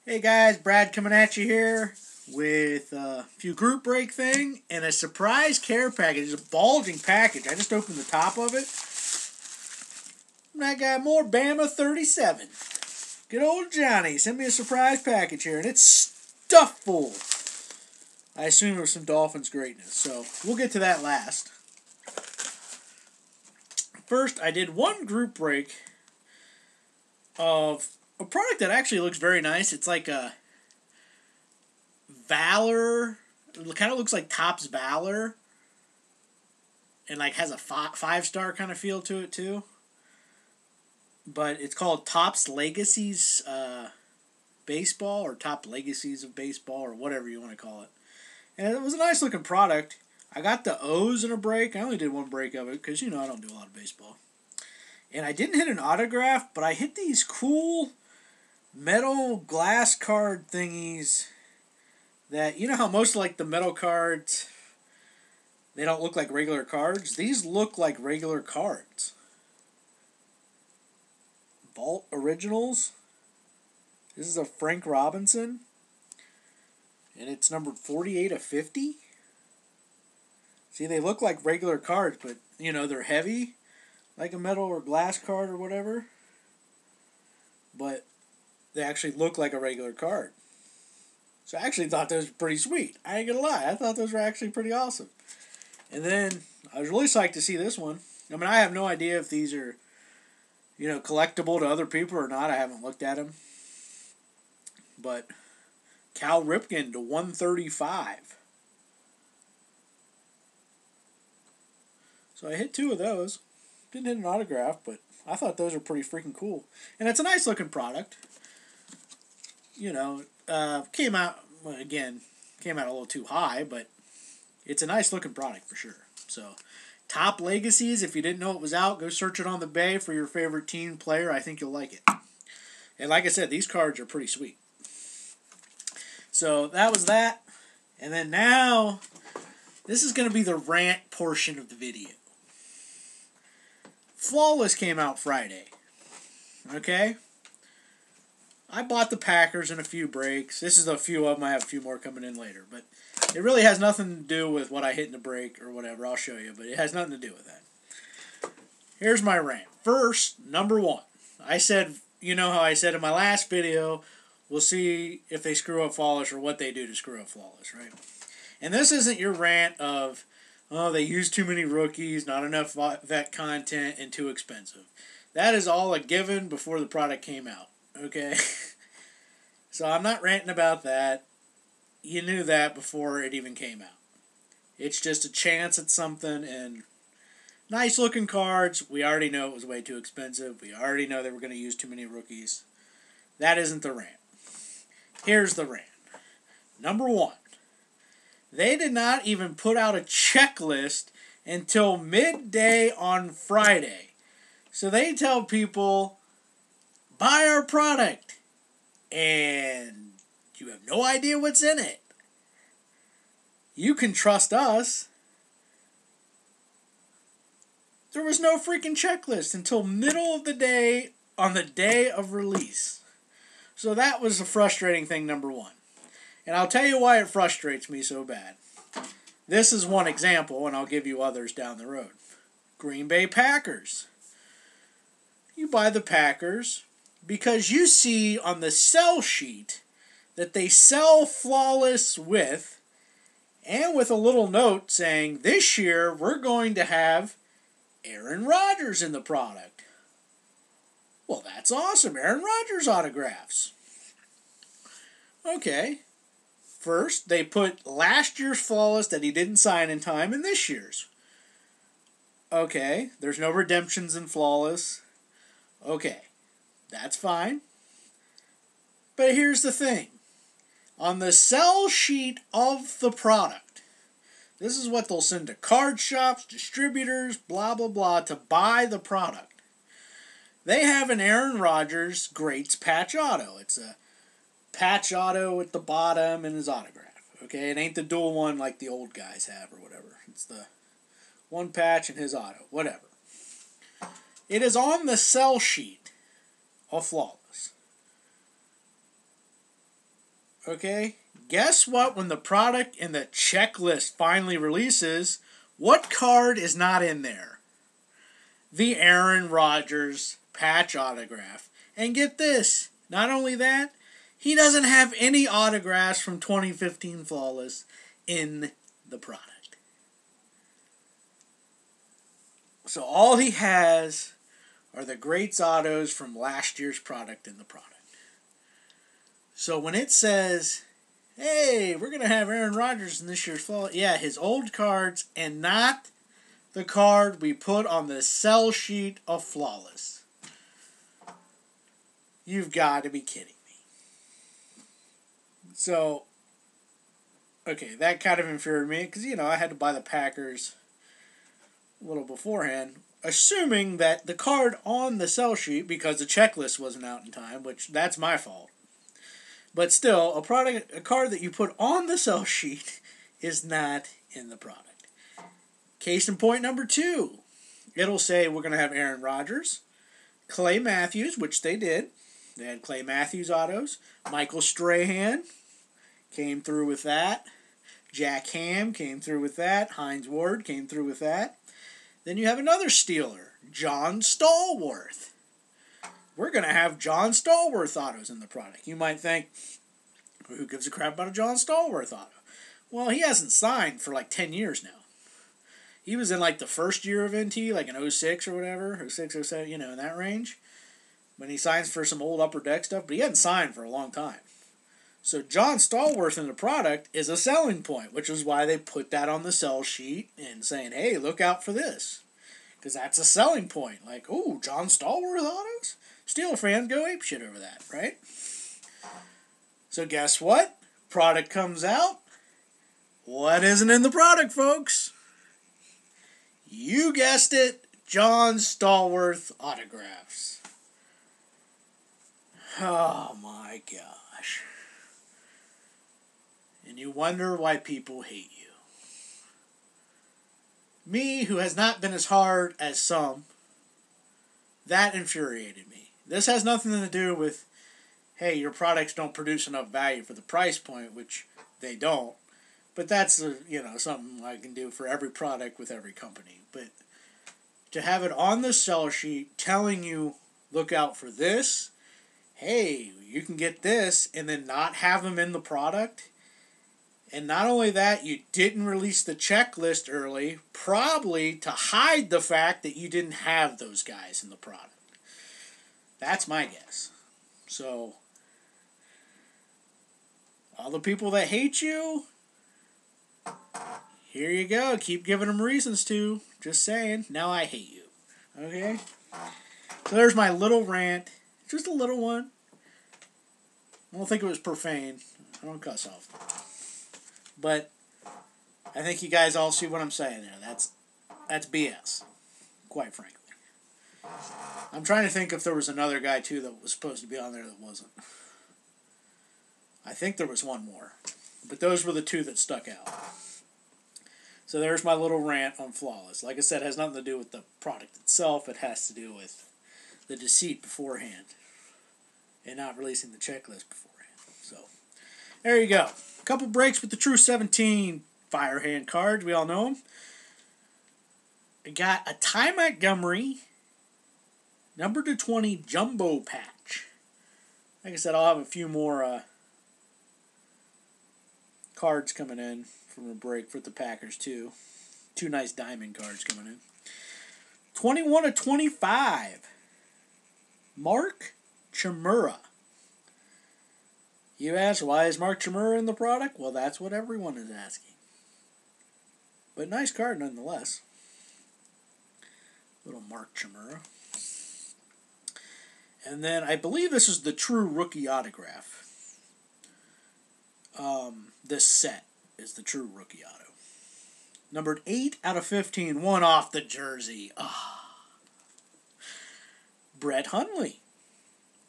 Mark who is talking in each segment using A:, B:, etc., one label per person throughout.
A: Hey guys, Brad coming at you here with a few group break thing and a surprise care package. It's a bulging package. I just opened the top of it. And I got MooreBama37. Good old Johnny sent me a surprise package here, and it's stuffed full. I assume it was some Dolphins greatness, so we'll get to that last. First, I did one group break of a product that actually looks very nice. It's like a Valor. It kind of looks like Topps Valor, and like has a 5-star kind of feel to it too. But it's called Topps Legacies Baseball, or Top Legacies of Baseball, or whatever you want to call it. And it was a nice looking product. I got the O's in a break. I only did one break of it because, I don't do a lot of baseball. And I didn't hit an autograph, but I hit these cool metal glass card thingies that, how most like the metal cards, they don't look like regular cards? These look like regular cards. Vault Originals. This is a Frank Robinson. And it's numbered 48 of 50. See, they look like regular cards, but, they're heavy. Like a metal or glass card or whatever. But they actually look like a regular card. So I actually thought those were pretty sweet. I ain't gonna lie. I thought those were actually pretty awesome. And then I was really psyched to see this one. I mean, I have no idea if these are, collectible to other people or not. I haven't looked at them. But Cal Ripken to 135. So I hit two of those. Didn't hit an autograph, but I thought those were pretty freaking cool. And it's a nice looking product. Came out a little too high, but it's a nice looking product for sure. So, Top Legacies, if you didn't know it was out, go search it on the Bay for your favorite team player. I think you'll like it. And like I said, these cards are pretty sweet. So, that was that. And then now, this is going to be the rant portion of the video. Flawless came out Friday. Okay? I bought the Packers in a few breaks. This is a few of them. I have a few more coming in later. But it really has nothing to do with what I hit in the break or whatever. I'll show you. But it has nothing to do with that. Here's my rant. First, number one. I said, how I said in my last video, we'll see if they screw up Flawless or what they do to screw up Flawless, right? And this isn't your rant of, they use too many rookies, not enough vet content, and too expensive. That is all a given before the product came out. Okay? So I'm not ranting about that. You knew that before it even came out. It's just a chance at something, and nice looking cards. We already know it was way too expensive. We already know they were going to use too many rookies. That isn't the rant. Here's the rant. Number one. They did not even put out a checklist until midday on Friday. So they tell people, buy our product, and you have no idea what's in it. You can trust us. There was no freaking checklist until middle of the day on the day of release. So that was the frustrating thing, number one. And I'll tell you why it frustrates me so bad. This is one example, and I'll give you others down the road. Green Bay Packers. You buy the Packers because you see on the sell sheet that they sell Flawless with, and with a little note saying, this year we're going to have Aaron Rodgers in the product. Well, that's awesome. Aaron Rodgers autographs. Okay. First, they put last year's Flawless that he didn't sign in time in this year's. Okay. There's no redemptions in Flawless. Okay. That's fine. But here's the thing. On the sell sheet of the product, this is what they'll send to card shops, distributors, blah, blah, blah, to buy the product. They have an Aaron Rodgers Greats patch auto. It's a patch auto at the bottom and his autograph. Okay, it ain't the dual one like the old guys have or whatever. It's the one patch and his auto, whatever. It is on the sell sheet of Flawless. Okay? Guess what? When the product in the checklist finally releases, what card is not in there? The Aaron Rodgers patch autograph. And get this, not only that, he doesn't have any autographs from 2015 Flawless in the product. So all he has are the Greats autos from last year's product in the product. So when it says, hey, we're going to have Aaron Rodgers in this year's Flawless, yeah, his old cards and not the card we put on the sell sheet of Flawless. You've got to be kidding me. So, okay, that kind of infuriated me because, I had to buy the Packers a little beforehand, assuming that the card on the sell sheet, because the checklist wasn't out in time, which that's my fault. But still, a card that you put on the sell sheet is not in the product. Case in point number 2. It'll say we're going to have Aaron Rodgers, Clay Matthews, which they did. They had Clay Matthews autos. Michael Strahan came through with that. Jack Ham came through with that. Hines Ward came through with that. Then you have another Steeler, John Stallworth. We're going to have John Stallworth autos in the product. You might think, who gives a crap about a John Stallworth auto? Well, he hasn't signed for like 10 years now. He was in like the first year of NT, like in 06 or whatever, 06, 07, in that range. When he signs for some old Upper Deck stuff, but he hadn't signed for a long time. So John Stallworth in the product is a selling point, which is why they put that on the sell sheet and saying, hey, look out for this. Because that's a selling point. Like, oh, John Stallworth autos? Steeler fans go apeshit over that, right? So guess what? Product comes out. What isn't in the product, folks? You guessed it, John Stallworth autographs. Oh my gosh. And you wonder why people hate you. Me, who has not been as hard as some, that infuriated me. This has nothing to do with, hey, your products don't produce enough value for the price point, which they don't. But that's, something I can do for every product with every company. But to have it on the sell sheet telling you, look out for this, hey, you can get this, and then not have them in the product. And not only that, you didn't release the checklist early, probably to hide the fact that you didn't have those guys in the product. That's my guess. So, all the people that hate you, here you go. Keep giving them reasons to. Just saying. Now I hate you. Okay? So there's my little rant. Just a little one. I don't think it was profane. I don't cuss off. But I think you guys all see what I'm saying there. That's BS. Quite frankly. I'm trying to think if there was another guy, too, that was supposed to be on there that wasn't. I think there was one more. But those were the two that stuck out. So there's my little rant on Flawless. Like I said, it has nothing to do with the product itself. It has to do with the deceit beforehand. And not releasing the checklist beforehand. So, there you go. A couple breaks with the True 17 Firehand cards. We all know them. We got a Ty Montgomery number 220 Jumbo Patch. Like I said, I'll have a few more cards coming in from a break for the Packers, too. 2 nice diamond cards coming in. 21/25. Mark Chimura. You ask, why is Mark Chimura in the product? Well, that's what everyone is asking. But nice card nonetheless. Little Mark Chimura. And then I believe this is the true rookie autograph. This set is the true rookie auto. Numbered 8/15. One off the jersey. Brett Hundley.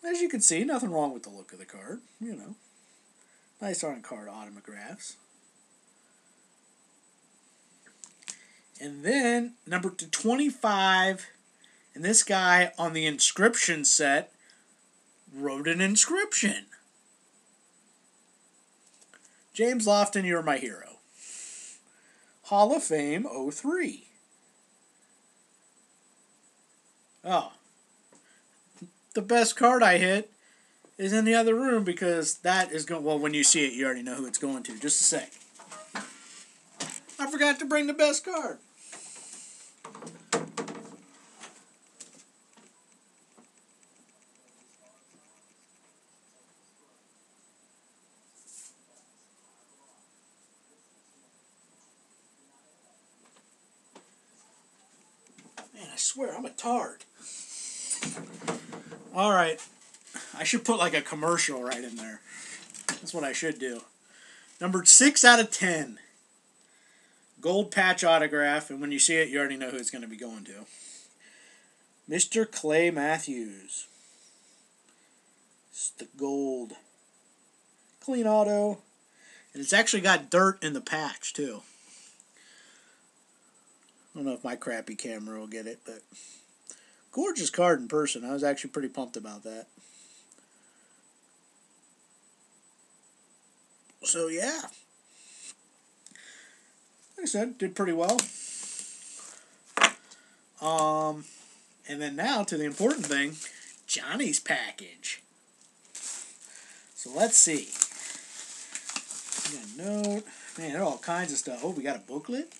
A: As you can see, nothing wrong with the look of the card. Nice on-card autographs. And then, number 25, and this guy on the inscription set wrote an inscription. James Lofton, you're my hero. Hall of Fame 03. Oh. The best card I hit is in the other room because that is going... Well, when you see it, you already know who it's going to. Just a sec. I forgot to bring the best card. Man, I swear, I'm a tard. Alright. I should put like a commercial right in there. That's what I should do. Numbered 6 out of 10. Gold patch autograph, and when you see it, you already know who it's going to be going to. Mr. Clay Matthews. It's the gold. Clean auto. And it's actually got dirt in the patch, too. I don't know if my crappy camera will get it, but gorgeous card in person. I was actually pretty pumped about that. So, yeah. Like I said, did pretty well. And then now to the important thing, Johnny's package. So let's see. We got a note. Man, there are all kinds of stuff. Oh, we got a booklet.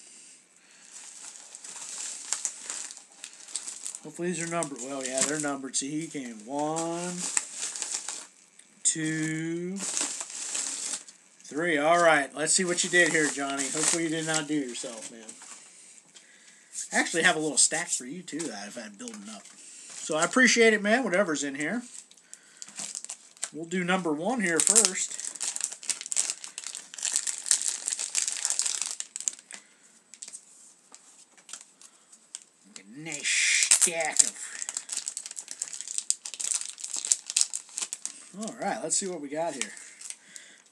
A: Hopefully these are numbered. Well, yeah, they're numbered. See, he came 1, 2, 3. All right, let's see what you did here, Johnny. Hopefully you did not do yourself, man. I actually have a little stack for you, too, that I've had building up. So I appreciate it, man, whatever's in here. We'll do number 1 here first. A nice stack of... Alright, let's see what we got here.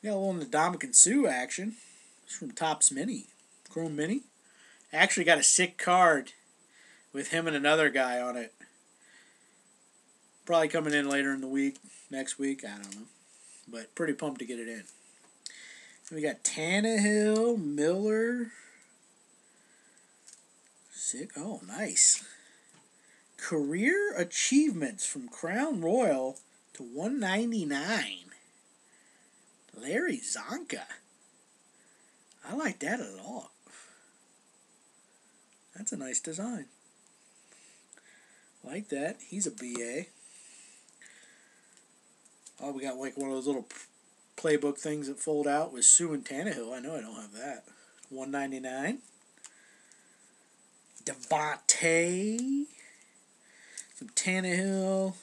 A: We got a little Ndamukong Suh action. It's from Topps Mini. Chrome Mini. Actually got a sick card with him and another guy on it. Probably coming in later in the week, next week, I don't know. But pretty pumped to get it in. So we got Tannehill, Miller. Sick. Oh, nice. Career achievements from Crown Royal to 199. Larry Zonka. I like that a lot. That's a nice design. Like that. He's a BA. Oh, we got like one of those little playbook things that fold out with Sue and Tannehill. I know I don't have that. $1.99. Devontae. Some Tannehill.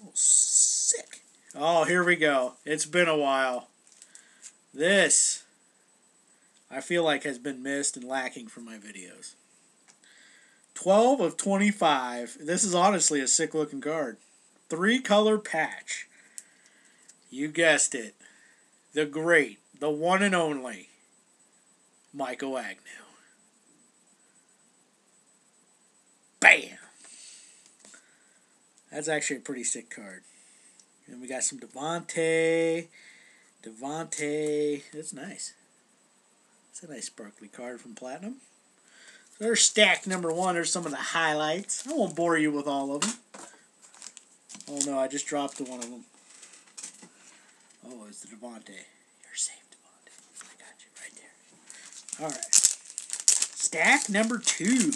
A: Oh, sick. Oh, here we go. It's been a while. This, I feel like, has been missed and lacking from my videos. 12 of 25. This is honestly a sick-looking card. 3-color patch. You guessed it. The great, the one and only, Michael Agnew. Bam! That's actually a pretty sick card. And we got some Devontae. That's nice. It's a nice sparkly card from Platinum. So there's stack number 1. There's some of the highlights. I won't bore you with all of them. Oh no, I just dropped one of them. Oh, it's the Devontae. You're safe, Devontae. I got you right there. Alright. Stack number 2.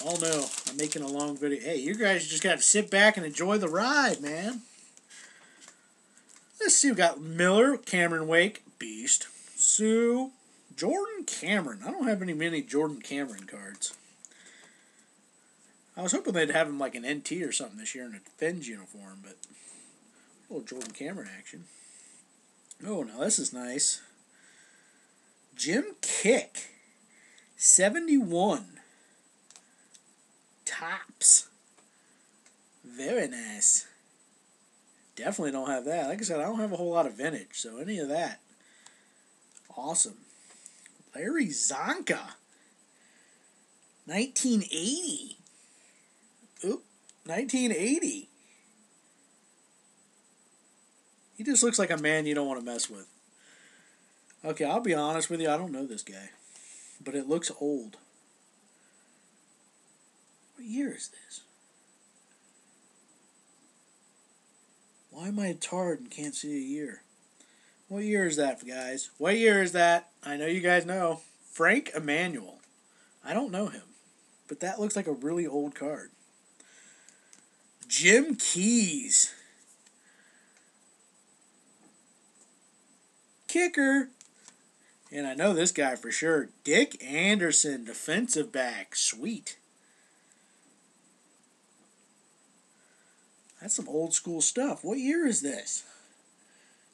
A: Oh no, I'm making a long video. Hey, you guys just got to sit back and enjoy the ride, man. Let's see, we got Miller, Cameron Wake, Beast, Sue, Jordan Cameron. I don't have any many Jordan Cameron cards. I was hoping they'd have him like an NT or something this year in a Fins uniform, but a little Jordan Cameron action. Oh, now this is nice. Jim Kick, 71. Topps. Very nice. Definitely don't have that. Like I said, I don't have a whole lot of vintage, so any of that. Awesome. Larry Zonka. 1980. Oop. 1980. He just looks like a man you don't want to mess with. Okay, I'll be honest with you. I don't know this guy. But it looks old. What year is this? Why am I a tard and can't see a year? What year is that, guys? What year is that? I know you guys know. Frank Emmanuel. I don't know him. But that looks like a really old card. Jim Keys. Kicker. And I know this guy for sure. Dick Anderson, defensive back. Sweet. That's some old school stuff. What year is this?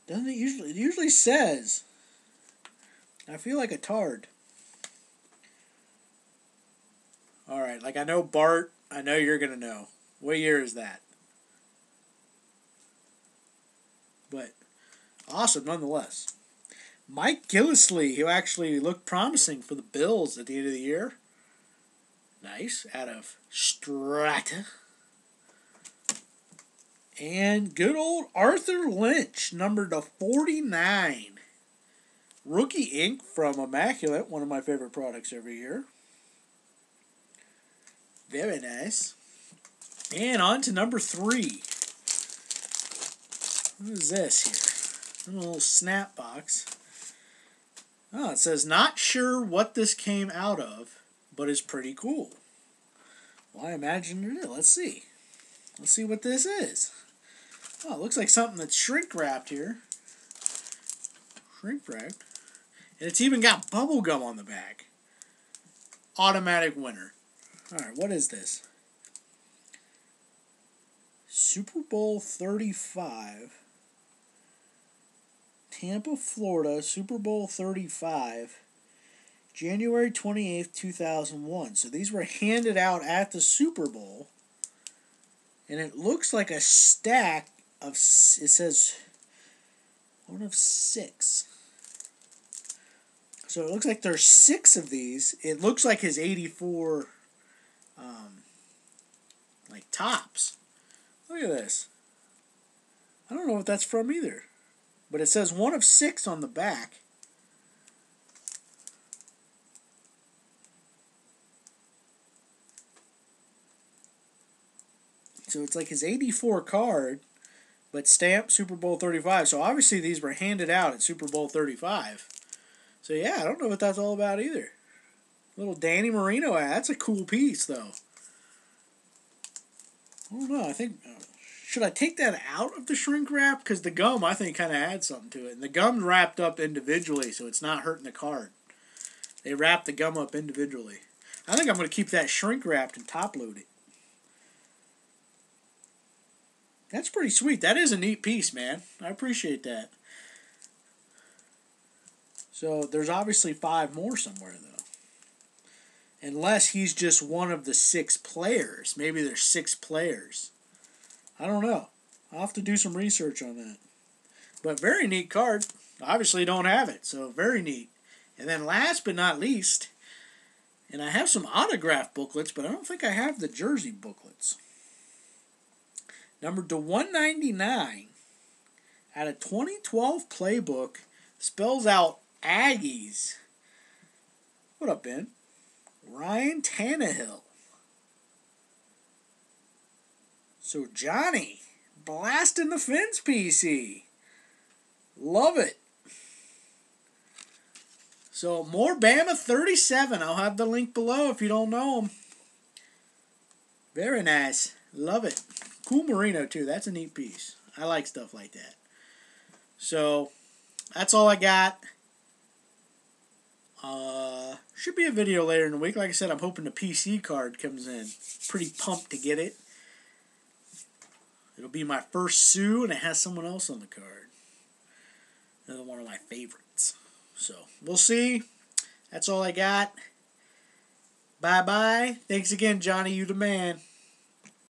A: Doesn't it usually? It usually says. I feel like a tard. All right, like I know Bart. I know you're gonna know. What year is that? But awesome nonetheless. Mike Gillislee, who actually looked promising for the Bills at the end of the year. Nice, out of Strata. And good old Arthur Lynch, numbered to 49. Rookie ink from Immaculate, one of my favorite products every year. Very nice. And on to number 3. What is this here? A little snap box. Oh, it says, not sure what this came out of, but it's pretty cool. Well, I imagine it is. Let's see. Let's see what this is. Oh, it looks like something that's shrink wrapped here. Shrink wrapped. And it's even got bubble gum on the back. Automatic winner. Alright, what is this? Super Bowl 35. Tampa, Florida, Super Bowl 35, January 28th, 2001. So these were handed out at the Super Bowl. And it looks like a stack of, it says, 1 of 6. So it looks like there's 6 of these. It looks like his 84, like, tops. Look at this. I don't know what that's from either. But it says 1 of 6 on the back. So it's like his 84 card, but stamped Super Bowl 35. So obviously these were handed out at Super Bowl 35. So yeah, I don't know what that's all about either. Little Danny Marino ad. That's a cool piece, though. I don't know. I think... should I take that out of the shrink wrap? Because the gum, I think, kind of adds something to it. And the gum's wrapped up individually, so it's not hurting the card. They wrap the gum up individually. I think I'm going to keep that shrink wrapped and top load it. That's pretty sweet. That is a neat piece, man. I appreciate that. So there's obviously 5 more somewhere, though. Unless he's just one of the 6 players. Maybe there's 6 players. I don't know. I'll have to do some research on that. But very neat card. Obviously don't have it, so very neat. And then last but not least, and I have some autograph booklets, but I don't think I have the jersey booklets. Numbered to 199 out of 2012 playbook, spells out Aggies. What up, Ben? Ryan Tannehill. So Johnny, blasting the fence PC. Love it. So MooreBama37. I'll have the link below if you don't know him. Very nice. Love it. Cool merino too. That's a neat piece. I like stuff like that. So that's all I got. Should be a video later in the week. Like I said, I'm hoping the PC card comes in. Pretty pumped to get it. It'll be my first Sue, and it has someone else on the card. Another one of my favorites. So, we'll see. That's all I got. Bye-bye. Thanks again, Johnny. You the man.